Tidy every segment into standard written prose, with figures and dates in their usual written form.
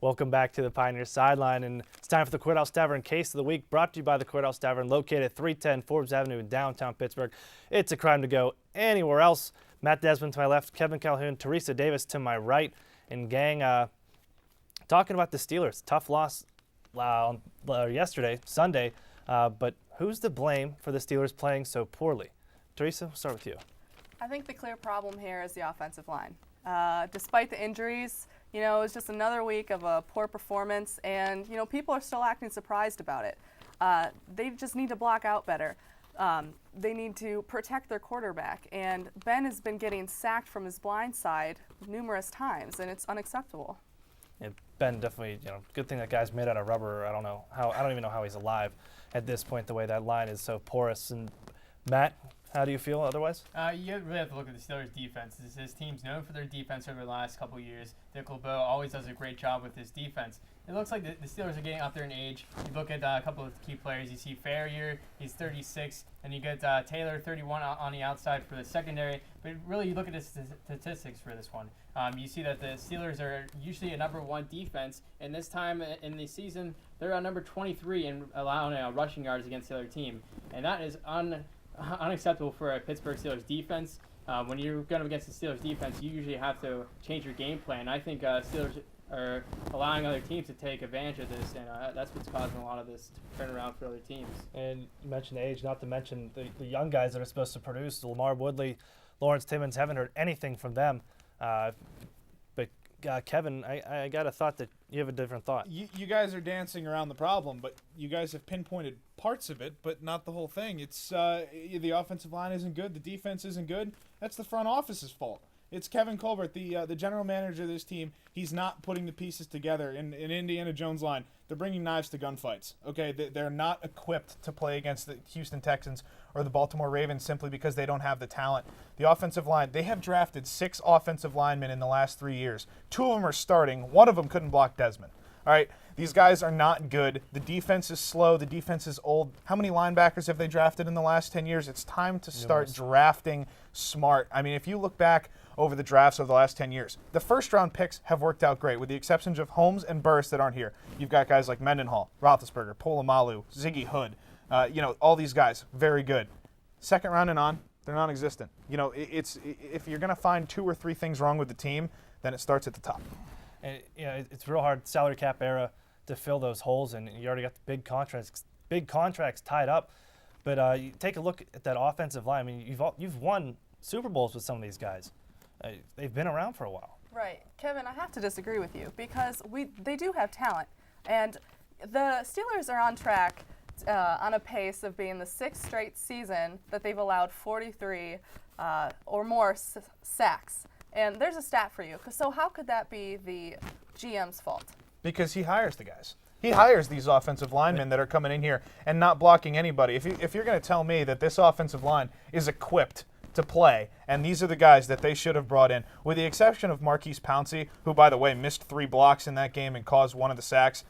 Welcome back to the Pioneer Sideline, and it's time for the Courthouse Tavern Case of the Week, brought to you by the Courthouse Tavern, located at 310 Forbes Avenue in downtown Pittsburgh. It's a crime to go anywhere else. Matt Desmond to my left, Kevin Calhoun, Teresa Davis to my right, and gang, talking about the Steelers. Tough loss yesterday, Sunday, but who's to blame for the Steelers playing so poorly? Teresa, we'll start with you. I think the clear problem here is the offensive line. Despite the injuries, it's just another week of a poor performance, and, people are still acting surprised about it. They just need to block out better. They need to protect their quarterback, and Ben has been getting sacked from his blind side numerous times, and it's unacceptable. Yeah, Ben definitely, good thing that guy's made out of rubber. I don't even know how he's alive at this point, the way that line is so porous. And Matt, how do you feel otherwise? You really have to look at the Steelers' defense. This team's known for their defense over the last couple of years. Dick LeBeau always does a great job with his defense. It looks like the Steelers are getting up there in age. You look at a couple of key players. You see Ferrier, he's 36, and you get Taylor, 31 on the outside for the secondary. But really, you look at the statistics for this one. You see that the Steelers are usually a number one defense, and this time in the season, they're on number 23 in allowing rushing yards against the other team. And that is unacceptable for a Pittsburgh Steelers defense. When you're going up against the Steelers defense, you usually have to change your game plan. I think Steelers are allowing other teams to take advantage of this, and that's what's causing a lot of this turnaround for other teams. And you mentioned age, not to mention the young guys that are supposed to produce. Lamar Woodley, Lawrence Timmons, haven't heard anything from them. But Kevin, I got a thought that you have a different thought. You guys are dancing around the problem, but you guys have pinpointed parts of it, but not the whole thing. It's the offensive line isn't good, the defense isn't good. That's the front office's fault. It's Kevin Colbert, the general manager of this team. He's not putting the pieces together. In Indiana Jones line, they're bringing knives to gunfights. Okay, they're not equipped to play against the Houston Texans or the Baltimore Ravens simply because they don't have the talent. The offensive line, they have drafted 6 offensive linemen in the last 3 years. 2 of them are starting. 1 of them couldn't block Desmond. All right, these guys are not good. The defense is slow. The defense is old. How many linebackers have they drafted in the last 10 years? It's time to start drafting smart. I mean, if you look back over the drafts of the last 10 years, the first-round picks have worked out great, with the exceptions of Holmes and Burris that aren't here. You've got guys like Mendenhall, Roethlisberger, Polamalu, Ziggy Hood. All these guys, very good. Second round and on, they're non-existent. If you're going to find 2 or 3 things wrong with the team, then it starts at the top. And, it's real hard, salary cap era, to fill those holes, and you already got the big contracts tied up. But you take a look at that offensive line. I mean, you've won Super Bowls with some of these guys. They've been around for a while. Right. Kevin, I have to disagree with you because they do have talent. And the Steelers are on track on a pace of being the 6th straight season that they've allowed 43 or more sacks. And there's a stat for you. So how could that be the GM's fault? Because he hires the guys. He hires these offensive linemen that are coming in here and not blocking anybody. If you're going to tell me that this offensive line is equipped to play, and these are the guys that they should have brought in, with the exception of Marquise Pouncey, who, by the way, missed 3 blocks in that game and caused 1 of the sacks.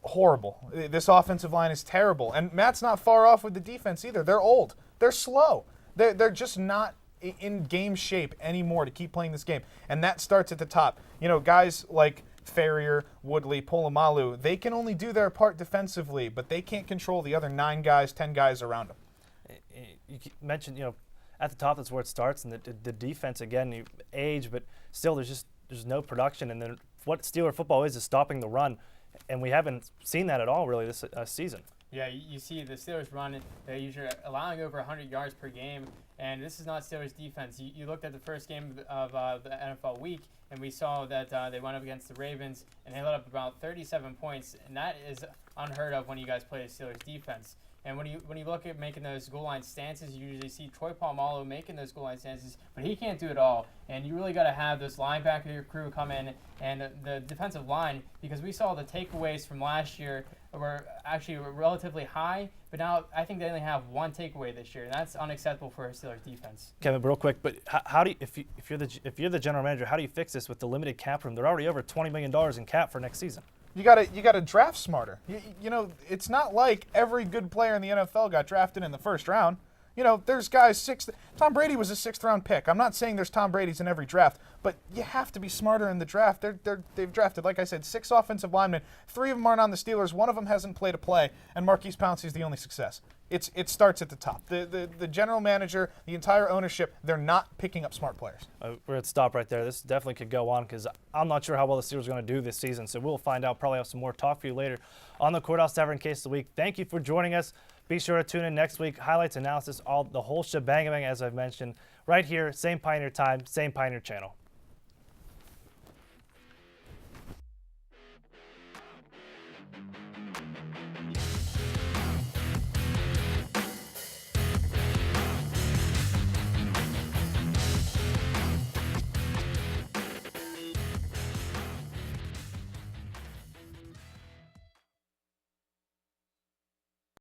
Horrible. This offensive line is terrible. And Matt's not far off with the defense either. They're old. They're slow. They're just not in game shape anymore to keep playing this game. And that starts at the top. Guys like Ferrier, Woodley, Polamalu, they can only do their part defensively, but they can't control the other 9 guys, 10 guys around them. You mentioned, at the top, that's where it starts, and the defense, again, age, but still there's no production. And then what Steeler football is stopping the run, and we haven't seen that at all really this season. Yeah, you see the Steelers run, they're usually allowing over 100 yards per game, and this is not Steelers defense. You looked at the first game of the NFL week, and we saw that they went up against the Ravens, and they let up about 37 points, and that is unheard of when you guys play the Steelers defense. And when you look at making those goal line stances, you usually see Troy Polamalu making those goal line stances, but he can't do it all. And you really got to have this linebacker crew come in and the defensive line, because we saw the takeaways from last year were actually relatively high, but now I think they only have 1 takeaway this year, and that's unacceptable for a Steelers defense. Kevin, real quick, but how do you, if you're the general manager, how do you fix this with the limited cap room? They're already over $20 million in cap for next season. You gotta draft smarter. It's not like every good player in the NFL got drafted in the first round. You know, there's guys Tom Brady was a 6th-round pick. I'm not saying there's Tom Brady's in every draft, but you have to be smarter in the draft. They've drafted, like I said, 6 offensive linemen. 3 of them aren't on the Steelers. 1 of them hasn't played a play, and Marquise Pouncey is the only success. It starts at the top. The general manager, the entire ownership, they're not picking up smart players. We're going to stop right there. This definitely could go on because I'm not sure how well the Steelers are going to do this season. So we'll find out. Probably have some more talk for you later on the Courthouse Tavern Case of the Week. Thank you for joining us. Be sure to tune in next week. Highlights, analysis, the whole shebang, as I've mentioned, right here. Same Pioneer time, same Pioneer channel.